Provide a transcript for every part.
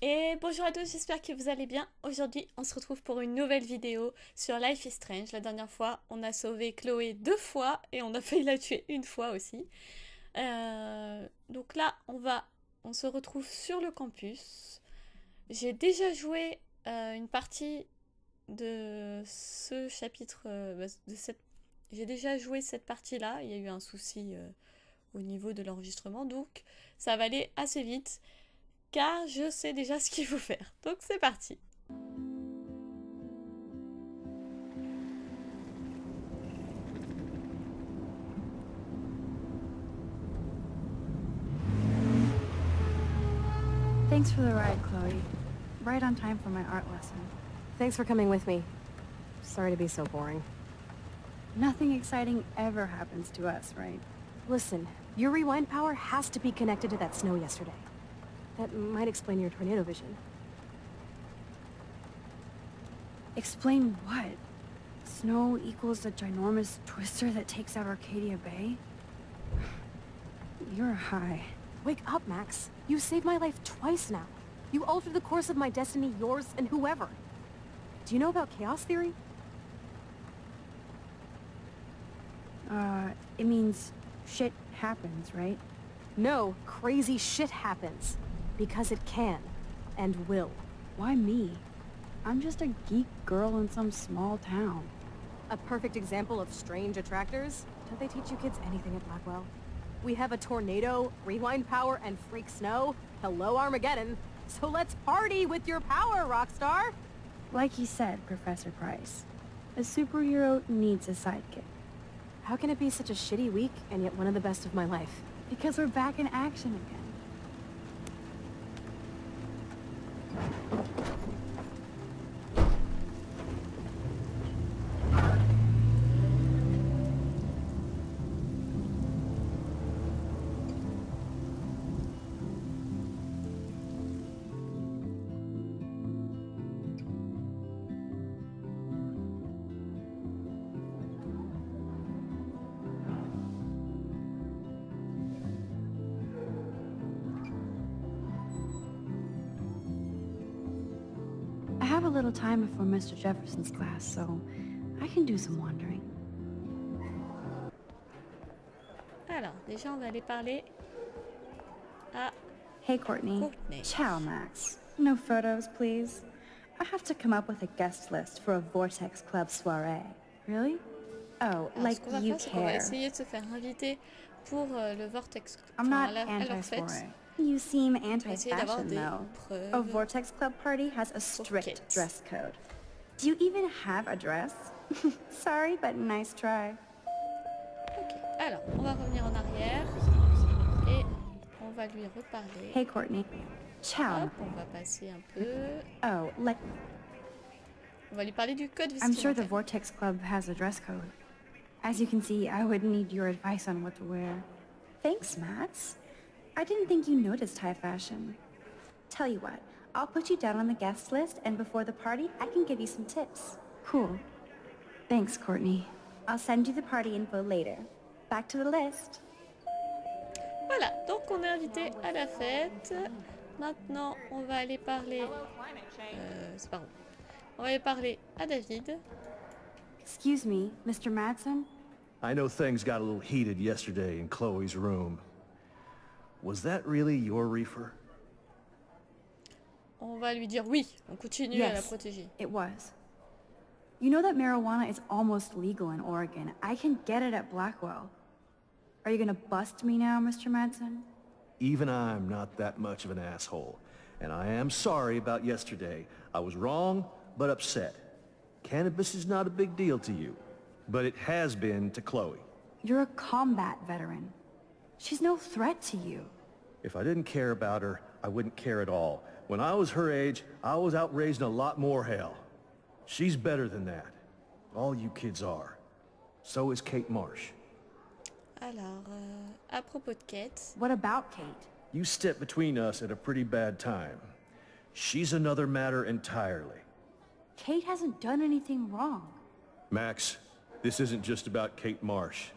Et bonjour à tous, j'espère que vous allez bien. Aujourd'hui, on se retrouve pour une nouvelle vidéo sur Life is Strange. La dernière fois, on a sauvé Chloé 2 fois et on a failli la tuer une fois aussi. Donc là, on se retrouve sur le campus. J'ai déjà joué une partie de ce chapitre, j'ai déjà joué cette partie-là. Il y a eu un souci au niveau de l'enregistrement, donc ça va aller assez vite. Car je sais déjà ce qu'il faut faire. Donc c'est parti. Thanks for the ride, Chloe. Right on time for my art lesson. Thanks for coming with me. Sorry to be so boring. Nothing exciting ever happens to us, right? Listen, your rewind power has to be connected to that snow yesterday. That might explain your tornado vision. Explain what? Snow equals a ginormous twister that takes out Arcadia Bay? You're high. Wake up, Max. You saved my life twice now. You altered the course of my destiny, yours, and whoever. Do you know about chaos theory? It means shit happens, right? No, crazy shit happens. Because it can. And will. Why me? I'm just a geek girl in some small town. A perfect example of strange attractors? Don't they teach you kids anything at Blackwell? We have a tornado, rewind power, and freak snow. Hello, Armageddon. So let's party with your power, Rockstar! Like you said, Professor Price, a superhero needs a sidekick. How can it be such a shitty week, and yet one of the best of my life? Because we're back in action again. I have a little time before Mr. Jefferson's class, so I can do some wandering. Alors, déjà on va aller parler à Hey, Courtney. Courtney. Ciao, Max. No photos, please. I have to come up with a guest list for a Vortex Club soirée. Really? Oh, Alors, like ce qu'on va you faire, c'est qu'on va care. essayer de se faire inviter pour le Vortex, I'm enfin, not à leur fête. anti-soirée. You seem On va essayer d'avoir anti-fashion, des though. A preuves. Vortex Club party has a strict Kate. dress code. Do you even have a dress? Sorry, but nice try. Ok, alors on va revenir en arrière et on va lui reparler. Hey, Courtney. Ciao. Hop, on va passer un peu. Oh, like, On va lui parler du code I'm sure the vestimentaire. Vortex Club has a dress code. As you can see, I would need your advice on what to wear. Thanks, Max. I didn't think you noticed high fashion. Tell you what, I'll put you down on the guest list, and before the party, I can give you some tips. Cool. Thanks, Courtney. I'll send you the party info later. Back to the list. Voilà, donc on est invité à la fête. Maintenant, on va aller parler. C'est pas bon. On va aller parler à David. Excuse me, Mr. Madsen? I know things got a little heated yesterday in Chloe's room. Was that really your reefer? On va lui dire oui, on continue à la protéger. It was. You know that marijuana is almost legal in Oregon. I can get it at Blackwell. Are you gonna bust me now, Mr. Madsen? Even I'm not that much of an asshole. And I am sorry about yesterday. I was wrong, but upset. Cannabis is not a big deal to you, but it has been to Chloe. You're a combat veteran. She's no threat to you. If I didn't care about her, I wouldn't care at all. When I was her age, I was out raising a lot more hell. She's better than that. All you kids are. So is Kate Marsh. Alors, à propos de Kate, What about Kate? You stepped between us at a pretty bad time. She's another matter entirely. Kate hasn't done anything wrong. Max, this isn't just about Kate Marsh.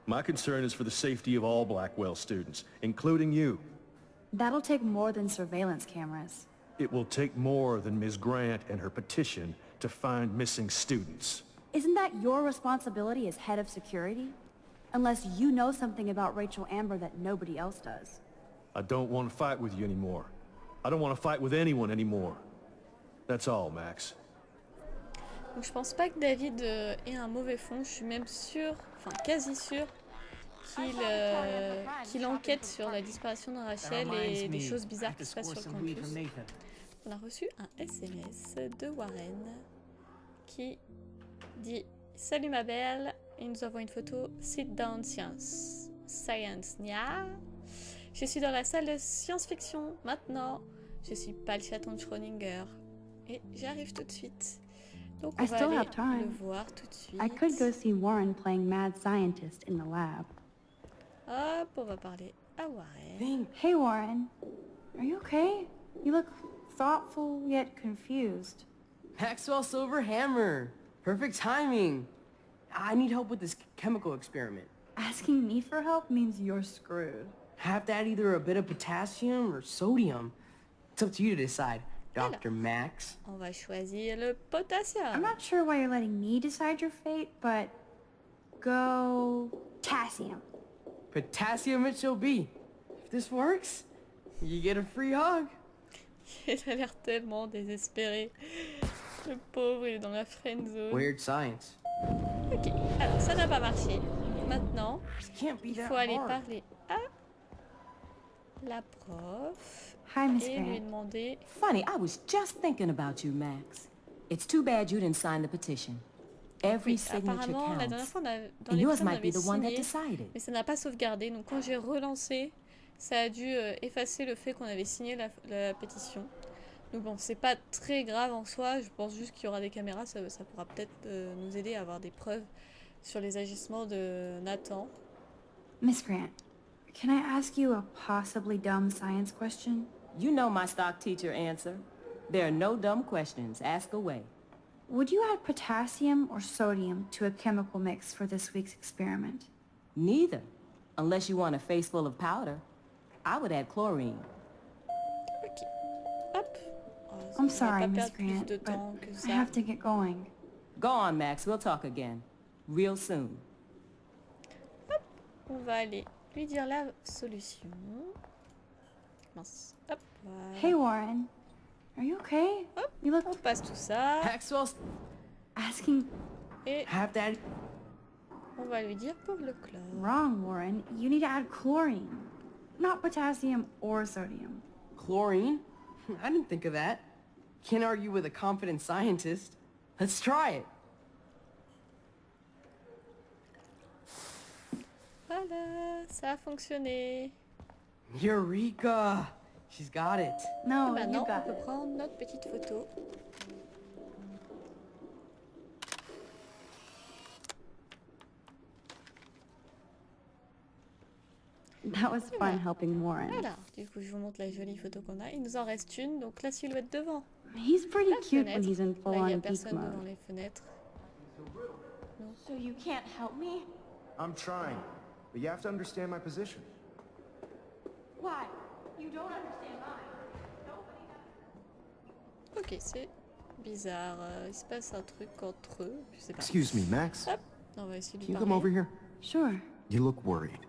My concern is for the safety of all Blackwell students, including you. That'll take more than surveillance cameras. It will take more than Ms. Grant and her petition to find missing students. Isn't that your responsibility as head of security? Unless you know something about Rachel Amber that nobody else does. I don't want to fight with you anymore. I don't want to fight with anyone anymore. That's all, Max. Donc je pense pas que David ait un mauvais fond, je suis même sûre, enfin quasi sûre, qu'il enquête sur la disparition de Rachel et des choses bizarres qui se passent sur le campus. On a reçu un SMS de Warren qui dit « Salut ma belle, et nous avons une photo Sit down science. Science, nia. Je suis dans la salle de science-fiction maintenant. Je suis pas le chaton de Schrödinger. Et j'arrive tout de suite. » Donc on I va still aller have time. le voir tout de suite. I could go see Warren playing mad scientist in the lab. Hop, on va parler à Warren. Hey Warren, are you okay? You look thoughtful yet confused. Maxwell Silver Hammer. Perfect timing. I need help with this chemical experiment. Asking me for help means you're screwed. Have to add either a bit of potassium or sodium. It's up to you to decide, Dr. Max. On va choisir le potassium. I'm not sure why you're letting me decide your fate, but go potassium. Potassium it shall be. If this works, you get a free hug. Il a l'air tellement désespéré. Le pauvre, il est dans la friend zone. Weird science. Ok, alors ça n'a pas marché. Maintenant, This can't be il that faut aller hard. parler à la prof Hi, Miss et lui Grant. demander... Funny, I was just thinking about you, Max. It's too bad you didn't sign the petition. Every Oui, signature apparemment, la dernière counts. fois, dans And les yours plans, on might be avait the one that signé, decided. mais ça n'a pas sauvegardé. Donc quand j'ai relancé, ça a dû effacer le fait qu'on avait signé la pétition. Donc bon, c'est pas très grave en soi, je pense juste qu'il y aura des caméras, ça pourra peut-être nous aider à avoir des preuves sur les agissements de Nathan. Miss Grant, can I ask you a possibly dumb science question? You know my stock teacher answer. There are no dumb questions. Ask away. Would you add potassium or sodium to a chemical mix for this week's experiment? Neither. Unless you want a face full of powder. I would add chlorine. Ok, hop. Oh, I'm on sorry, va pas Miss perdre plus Grant, de but temps que I ça. have to get going. Go on, Max. We'll talk again. Real soon. On va aller lui dire la solution. Mince, hop, voilà. Hey Warren, are you okay? Hop, You look on passe tout ça Maxwell's asking et have to add on va lui dire pour le chlore. wrong, Warren. You need to add chlorine, not potassium or sodium. chlorine. I didn't think of that. Can't argue with a confident scientist. Let's try it. Voilà, ça a fonctionné. Eureka! She's got it. No, Et you maintenant, on got peut it. prendre notre petite photo. That was fun helping Warren. Voilà, du coup, je vous montre la jolie photo qu'on a. Il nous en reste une, donc la silhouette devant. He's pretty La cute when fenêtre. he's in Là, il n'y a full-on geek personne devant mode. les fenêtres. So you can't help me? I'm trying, but you have to understand my position. Why? You don't understand mine. Ok, c'est bizarre. Il se passe un truc entre eux. Je sais pas. Excuse me, Max. Hop, on va essayer de Can lui you come over parler. here? Sure. You look worried.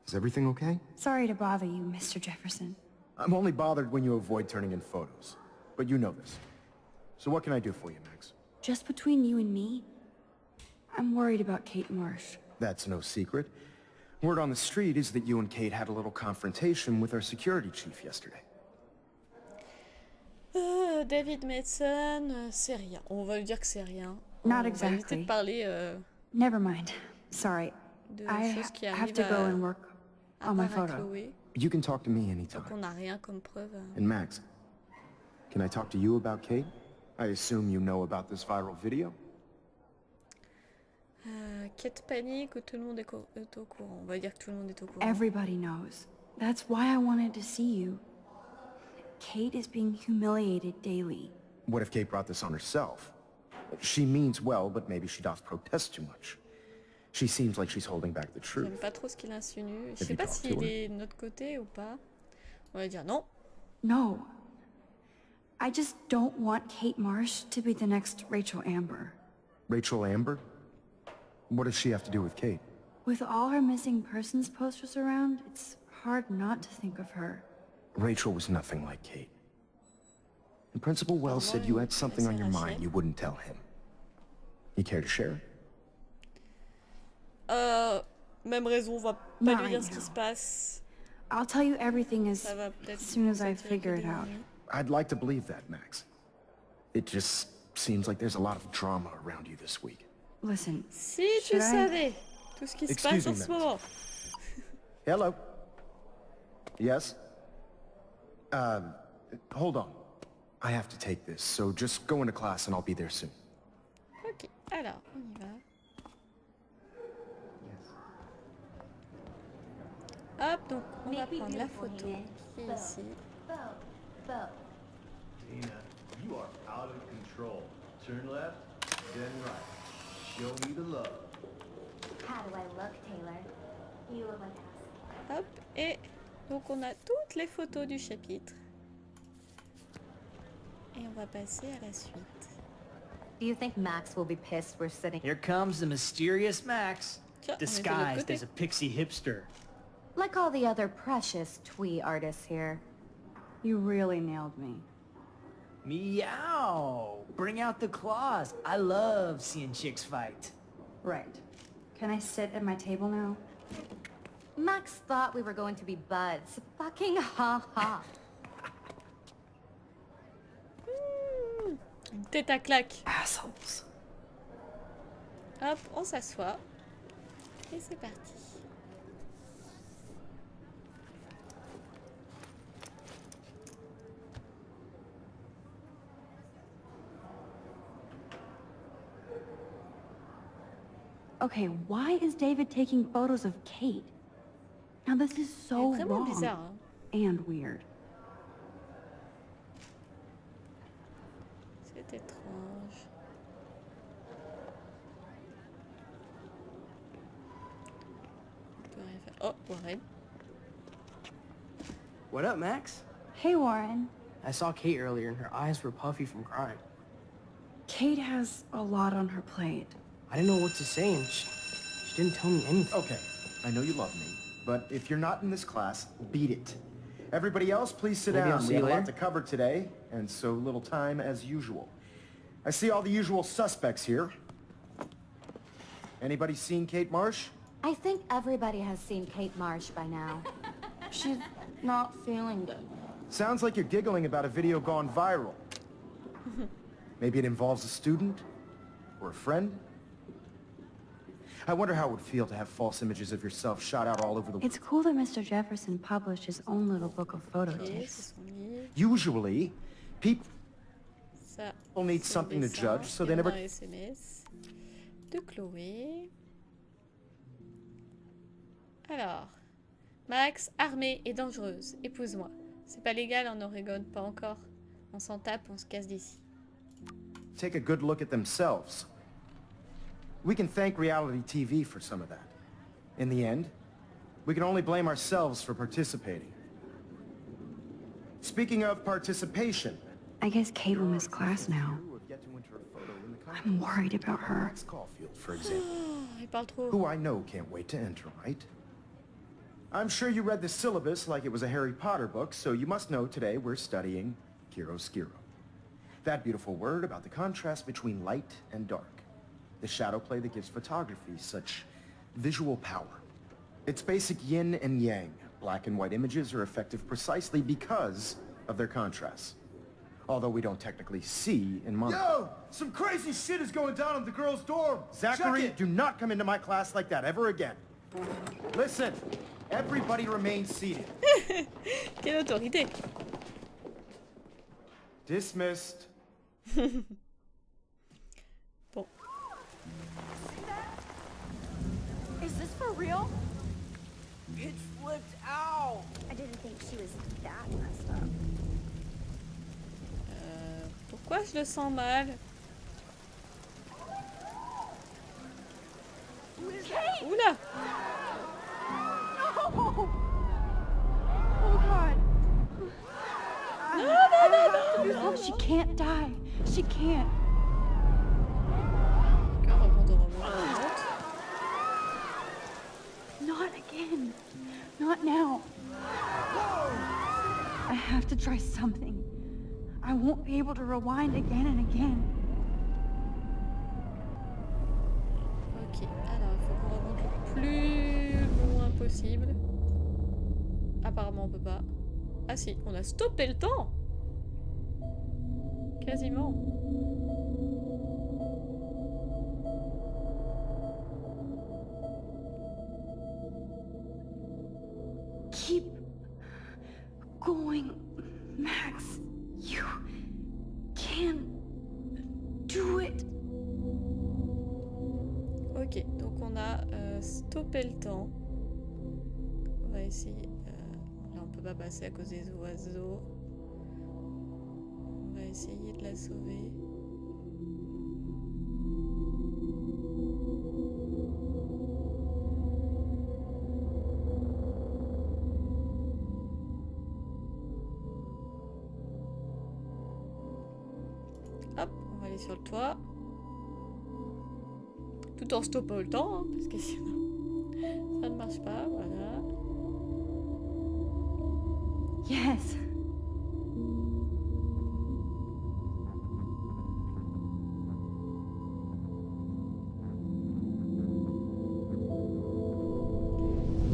Is everything okay? Sorry to bother you, Mr. Jefferson. I'm only bothered when you avoid turning in photos. But you know this. So what can I do for you, Max? Just between you and me, I'm worried about Kate Marsh. That's no secret. Word on the street is that you and Kate had a little confrontation with our security chief yesterday. David Mason, c'est rien. On va lui dire que c'est rien. Not On va éviter exactly. de parler Never mind. Sorry. de I choses qui have arrivent to go and à, work à on my part à photo. Chloé. You can talk to me anytime. Donc on n'a rien comme preuve. And Max, can I talk to you about Kate? I assume you know about this viral video? Quête panique ou tout le monde est au courant. On va dire que tout le monde est au courant. Everybody knows. That's why I wanted to see you. Kate is being humiliated daily. What if Kate brought this on herself? She means well, but maybe she doth protest too much. She seems like she's holding back the truth. J'aime pas trop ce qu'il insinue. Je Have sais you pas talked s'il to her? est de notre côté ou pas. On va dire non. No. I just don't want Kate Marsh to be the next Rachel Amber. Rachel Amber? What does she have to do with Kate? With all her missing persons posters around, it's hard not to think of her. Rachel was nothing like Kate. And Principal Wells said you had something on your mind you wouldn't tell him. You care to share? Même raison, on va pas Not lui dire right ce qui now. se passe. I'll tell you everything Ça va as peut-être soon as I s'attirer figure que it des out. ennuis. I'd like to believe that, Max. It just seems like there's a lot of drama around you this week. Listen, Si tu Should I- savais tout ce qui se Excuse passe en me, ce Max. moment. Hello? Yes? Hold on. I have to take this, so just go into class and I'll be there soon. Ok, alors, on y va. Hop, donc on va prendre la photo qui est ici. Tina, you are out of control. Turn left, then right. Show me the love. How do I look, Taylor? You look like ass. Hop, et donc on a toutes les photos du chapitre. Et on va passer à la suite. Do you think Max will be pissed we're sitting Here comes the mysterious Max, Tiens, on est de l'autre disguised côté. as a pixie hipster. like all the other precious twee artists here? you really nailed me. Meow! Bring out the claws. I love seeing chicks fight. Right. Can I sit at my table now? Max thought we were going to be buds. Fucking ha-ha. Une tête à claque. Assholes. Hop, on s'assoit. Et c'est parti. Okay, why is David taking photos of Kate? Now this is so C'est vraiment wrong bizarre, hein. and weird. C'est étrange. On peut rien faire. Oh, Warren. What up, Max? Hey, Warren. I saw Kate earlier and her eyes were puffy from crying. Kate has a lot on her plate. I didn't know what to say and she didn't tell me anything. Okay, I know you love me, but if you're not in this class, beat it. Everybody else, please sit Maybe I'll down. see We have you a lot later. to cover today, and so little time as usual. I see all the usual suspects here. Anybody seen Kate Marsh? I think everybody has seen Kate Marsh by now. She's not feeling good. Sounds like you're giggling about a video gone viral. Maybe it involves a student? Or a friend? I wonder how it would feel to have false images of yourself shot out all over the world. It's cool that Mr. Jefferson published his own little book of photo Ok, c'est tips. son livre. Usually, people Ça, need c'est something to le dessin judge, so et they on a never... un SMS de Chloé. Alors, Max, armée et dangereuse, épouse-moi. C'est pas légal en Oregon, pas encore. On s'en tape, on se casse d'ici. take a good look at themselves. We can thank reality TV for some of that. In the end, we can only blame ourselves for participating. Speaking of participation... I guess Kate will miss class now. I'm worried about her. Max Caulfield, for example, Oh, il parle trop. who I know can't wait to enter, right? I'm sure you read the syllabus like it was a Harry Potter book, so you must know today we're studying chiaroscuro. That beautiful word about the contrast between light and dark. The shadow play that gives photography such visual power. It's basic yin and yang. Black and white images are effective precisely because of their contrasts. Although we don't technically see in mono. Yo! Some crazy shit is going down in the girls' dorm! Zachary, Check it! do not come into my class like that ever again. Listen, everybody remain seated. Quelle autorité! Dismissed. Bon, Is this for real? It flipped out. I didn't think she was that messed up. pourquoi je le sens mal? Oula! Oh god. Non, non, non, non! Oh, she can't die. She can't. D'accord, remonte, remonte. Not again. Not now. I have to try something. I won't be able to rewind again and again. Ok, alors il faut qu'on remonte le plus loin possible. Apparemment on peut pas. Ah si, on a stoppé le temps. Quasiment. Keep going, Max. You can do it. Ok, donc on a stoppé le temps. On va essayer. Là on peut pas passer à cause des oiseaux. On va essayer de la sauver. Hop, on va aller sur le toit. Tout en stoppant le temps, hein, parce que sinon ça ne marche pas, voilà. Yes.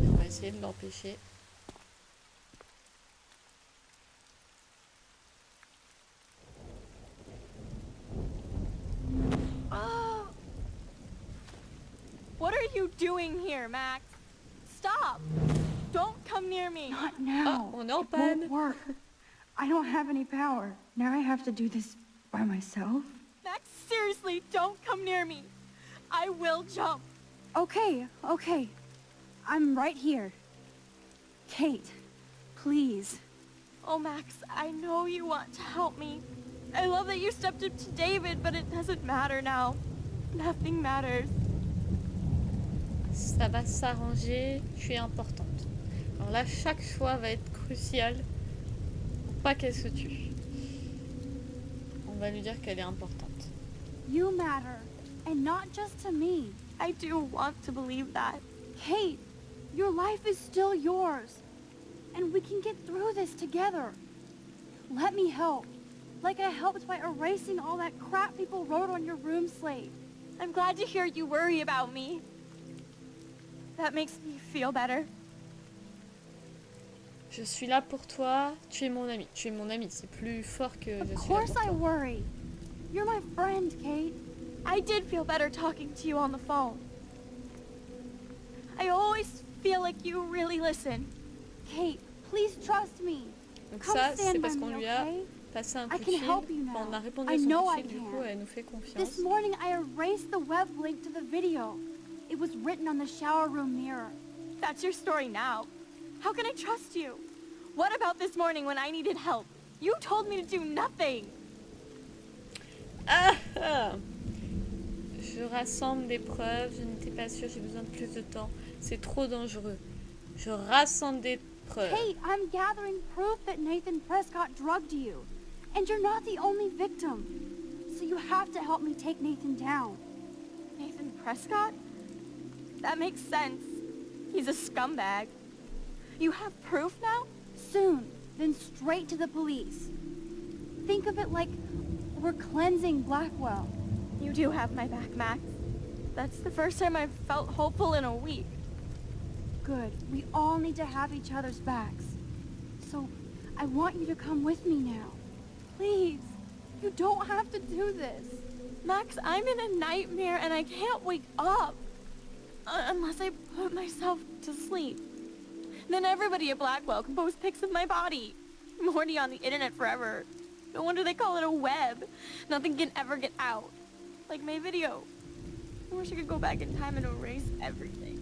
Et on va essayer de l'empêcher. What are you doing here, Max? Stop! Don't come near me! Not now. Oh, on est en It panne. won't work. I don't have any power. Now I have to do this by myself. Max, seriously, don't come near me. I will jump. Okay, okay. I'm right here. Kate, please. Oh, Max, I know you want to help me. I love that you stepped up to David, but it doesn't matter now. Nothing matters. Ça va s'arranger, tu es importante. Alors là, chaque choix va être crucial pour pas qu'elle se tue. On va lui dire qu'elle est importante. You matter, and not just to me. I do want to believe that. Kate, your life is still yours. And we can get through this together. Let me help. Like I helped by erasing all that crap people wrote on your room slate. I'm glad to hear you worry about me. That makes me feel better. Je suis là pour toi, tu es mon ami. Tu es mon ami, c'est plus fort que je Of suis là course pour I toi. worry. You're my friend, Kate. I did feel better talking to you on the phone. I always feel like you really listen. Kate, please trust me. Donc Come ça, c'est stand by parce qu'on me, lui a okay? passé un I coup de can fil. help you Enfin, on a now. répondu I à son know coup de I fil, du can. coup, elle nous fait confiance. This morning I erased the web link to the video. It was written on the shower room mirror. That's your story now. How can I trust you? What about this morning when I needed help? You told me to do nothing. Ah, ah. Je rassemble des preuves, je n'étais pas sûre, j'ai besoin de plus de temps. C'est trop dangereux. Je rassemble des preuves. Kate, I'm gathering proof that Nathan Prescott drugged you. And you're not the only victim. So you have to help me take Nathan down. Nathan Prescott? That makes sense. He's a scumbag. You have proof now? Soon, then straight to the police. Think of it like we're cleansing Blackwell. You do have my back, Max. That's the first time I've felt hopeful in a week. Good. We all need to have each other's backs. So, I want you to come with me now. Please. You don't have to do this. Max, I'm in a nightmare and I can't wake up. Unless I put myself to sleep. Then everybody at Blackwell can post pics of my body. I'm already on the internet forever. No wonder they call it a web. Nothing can ever get out. Like my video. I wish I could go back in time and erase everything.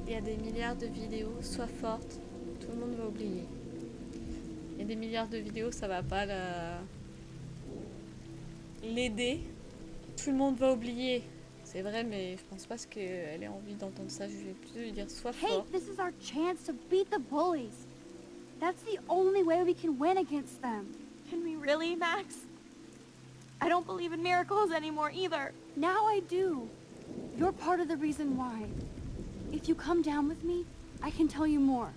Il y a des milliards de vidéos, sois forte, tout le monde va oublier. Il y a des milliards de vidéos, ça va pas l'aider. Tout le monde va oublier. C'est vrai, mais je pense pas qu'elle ait envie d'entendre ça. Je vais plutôt lui dire sois forte. Kate, this is our chance to beat the bullies. That's the only way we can win against them. Can we really, Max? I don't believe in miracles anymore either. Now I do. You're part of the reason why. If you come down with me, I can tell you more.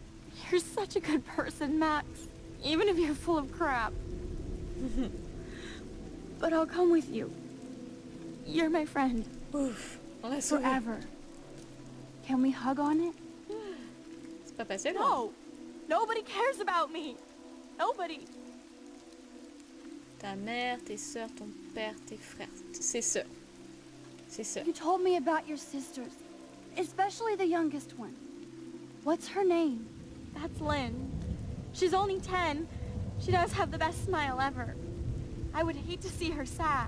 You're such a good person, Max. Even if you're full of crap. But I'll come with you. You're my friend. Ouf, on l'a sauvé. Forever. Can we hug on it? C'est pas passé, quoi. No! Nobody cares about me! Nobody! Ta mère, tes sœurs, ton père, tes frères. Ses sœurs. Ses sœurs. You told me about your sisters, especially the youngest one. What's her name? That's Lynn. She's only 10. She does have the best smile ever. I would hate to see her sad.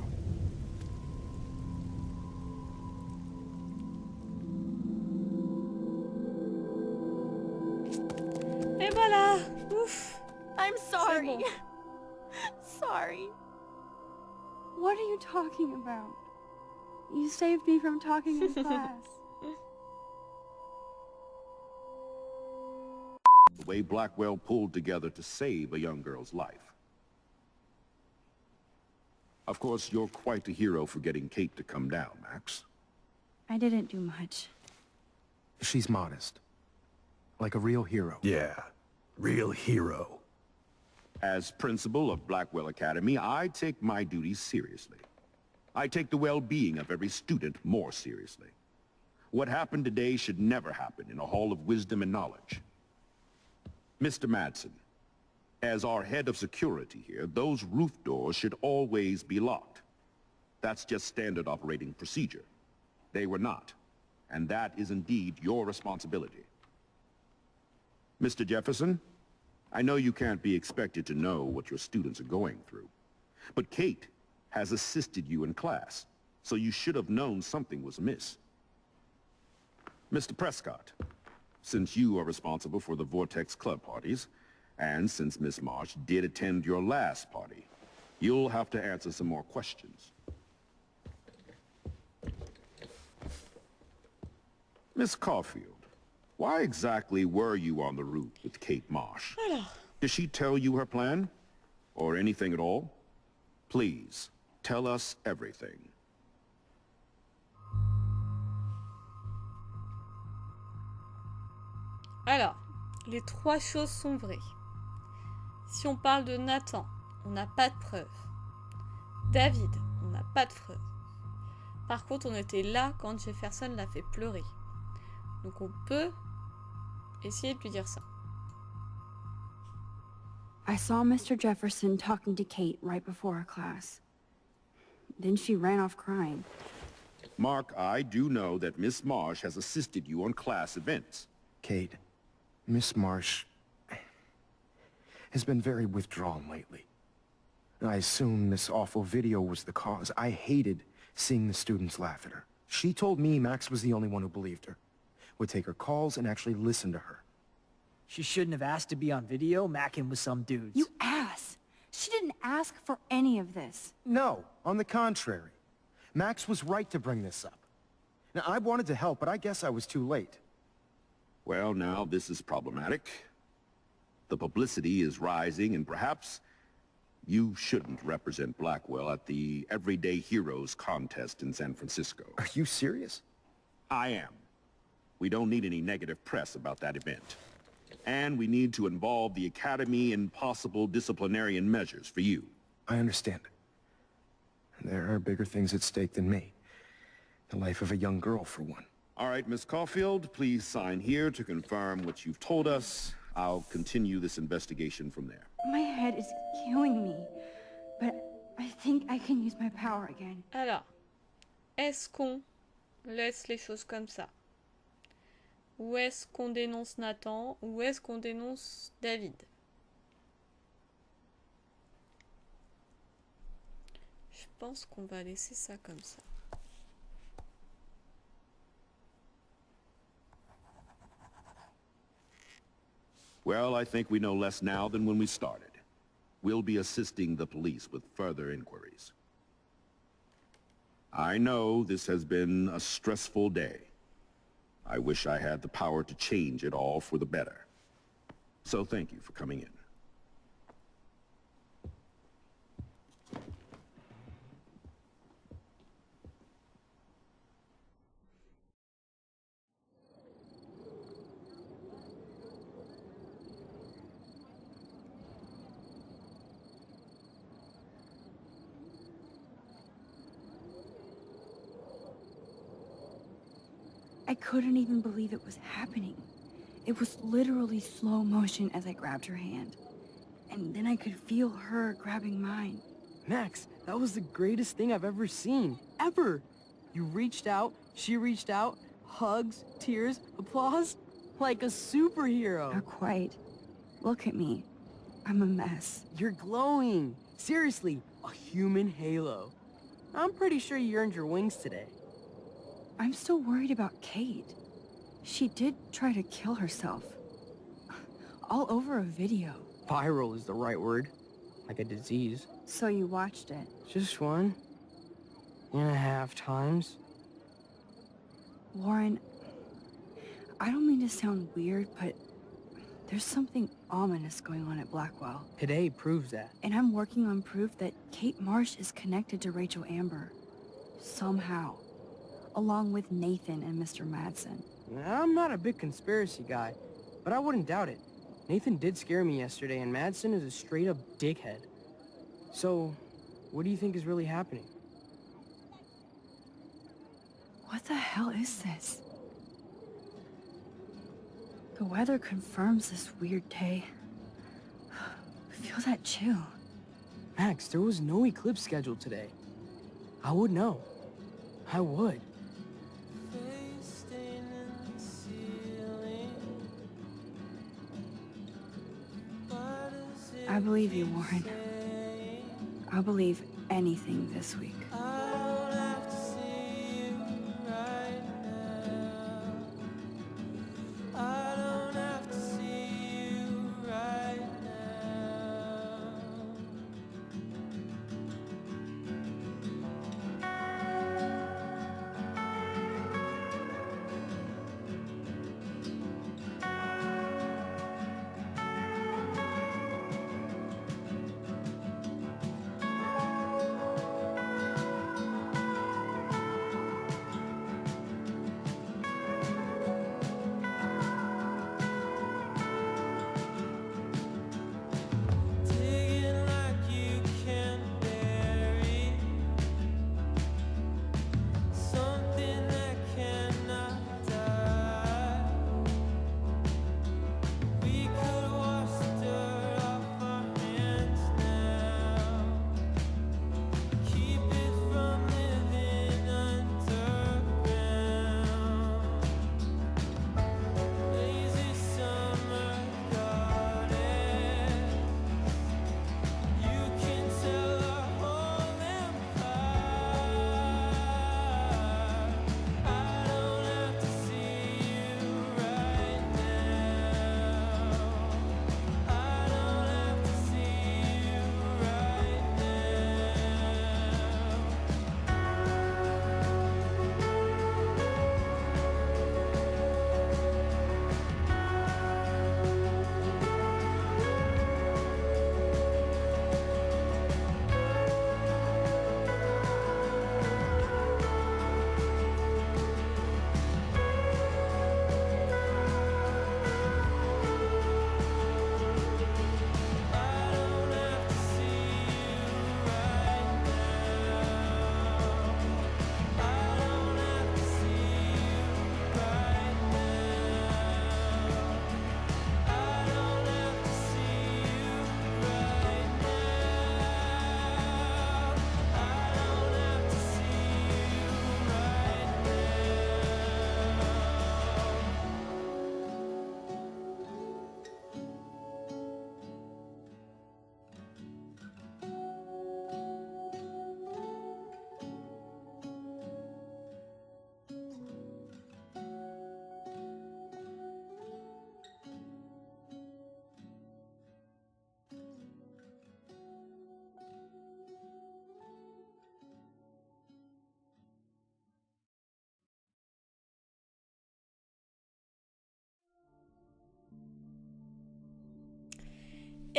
Et voilà. Ouf. I'm sorry. bon. Sorry. What are you talking about? You saved me from talking in class. The way Blackwell pulled together to save a young girl's life. Of course, you're quite a hero for getting Kate to come down, Max. I didn't do much. She's modest. Like a real hero. Yeah, real hero. As principal of Blackwell Academy, I take my duties seriously. I take the well-being of every student more seriously. What happened today should never happen in a hall of wisdom and knowledge. Mr. Madsen, as our head of security here, those roof doors should always be locked. That's just standard operating procedure. They were not, and that is indeed your responsibility. Mr. Jefferson, I know you can't be expected to know what your students are going through, but Kate has assisted you in class, so you should have known something was amiss. Mr. Prescott, since you are responsible for the Vortex Club parties, and since Miss Marsh did attend your last party, you'll have to answer some more questions. Miss Caulfield, why exactly were you on the route with Kate Marsh? Alors. Did she tell you her plan? Or anything at all? Please, tell us everything. Alors, les trois choses sont vraies. Si on parle de Nathan, on n'a pas de preuves. David, on n'a pas de preuves. Par contre, on était là quand Jefferson l'a fait pleurer. Donc on peut essayer de lui dire ça. I saw Mr. Jefferson talking to Kate right before our class. Then she ran off crying. Mark, I do know that Miss Marsh has assisted you on class events. Kate, Miss Marsh has been very withdrawn lately. I assume this awful video was the cause. I hated seeing the students laugh at her. She told me Max was the only one who believed her. Would take her calls and actually listen to her. She shouldn't have asked to be on video, macking with some dudes. You ass! She didn't ask for any of this. No, on the contrary. Max was right to bring this up. Now, I wanted to help, but I guess I was too late. Well, now this is problematic. The publicity is rising, and perhaps you shouldn't represent Blackwell at the Everyday Heroes contest in San Francisco. Are you serious? I am. We don't need any negative press about that event. And we need to involve the Academy in possible disciplinarian measures for you. I understand. There are bigger things at stake than me. The life of a young girl, for one. All right, Miss Caulfield, please sign here to confirm what you've told us. I'll continue this investigation from there. My head is killing me, but I think I can use my power again. Alors, est-ce qu'on laisse les choses comme ça? Ou est-ce qu'on dénonce Nathan? Ou est-ce qu'on dénonce David? Je pense qu'on va laisser ça comme ça. Well, I think we know less now than when we started. We'll be assisting the police with further inquiries. I know this has been a stressful day. I wish I had the power to change it all for the better. So thank you for coming in. I couldn't even believe it was happening. It was literally slow motion as I grabbed her hand. And then I could feel her grabbing mine. Max, that was the greatest thing I've ever seen. Ever! You reached out, she reached out, hugs, tears, applause. Like a superhero. Not quite. Look at me. I'm a mess. You're glowing. Seriously, a human halo. I'm pretty sure you earned your wings today. I'm still worried about Kate. She did try to kill herself. All over a video. Viral is the right word. Like a disease. So you watched it? Just 1.5 times. Warren, I don't mean to sound weird, but there's something ominous going on at Blackwell. Today proves that. And I'm working on proof that Kate Marsh is connected to Rachel Amber. Somehow. Along with Nathan and Mr. Madsen. I'm not a big conspiracy guy, but I wouldn't doubt it. Nathan did scare me yesterday, and Madsen is a straight-up dickhead. So, what do you think is really happening? What the hell is this? The weather confirms this weird day. Feel that chill. Max, there was no eclipse scheduled today. I would know. I would. I believe you, Warren. I'll believe anything this week.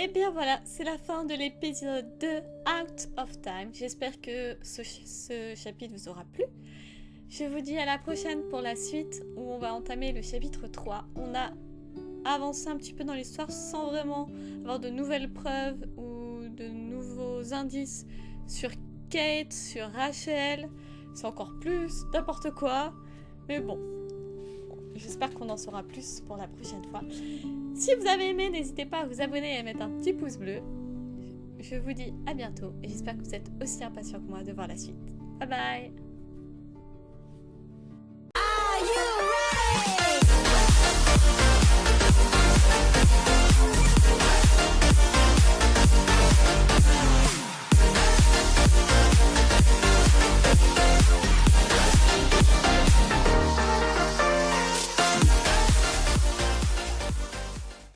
Et bien voilà, c'est la fin de l'épisode 2 Out of Time. J'espère que ce chapitre vous aura plu. Je vous dis à la prochaine pour la suite où on va entamer le chapitre 3. On a avancé un petit peu dans l'histoire sans vraiment avoir de nouvelles preuves ou de nouveaux indices sur Kate, sur Rachel. C'est encore plus n'importe quoi. Mais bon, j'espère qu'on en saura plus pour la prochaine fois. Si vous avez aimé, n'hésitez pas à vous abonner et à mettre un petit pouce bleu. Je vous dis à bientôt et j'espère que vous êtes aussi impatients que moi de voir la suite. Bye bye!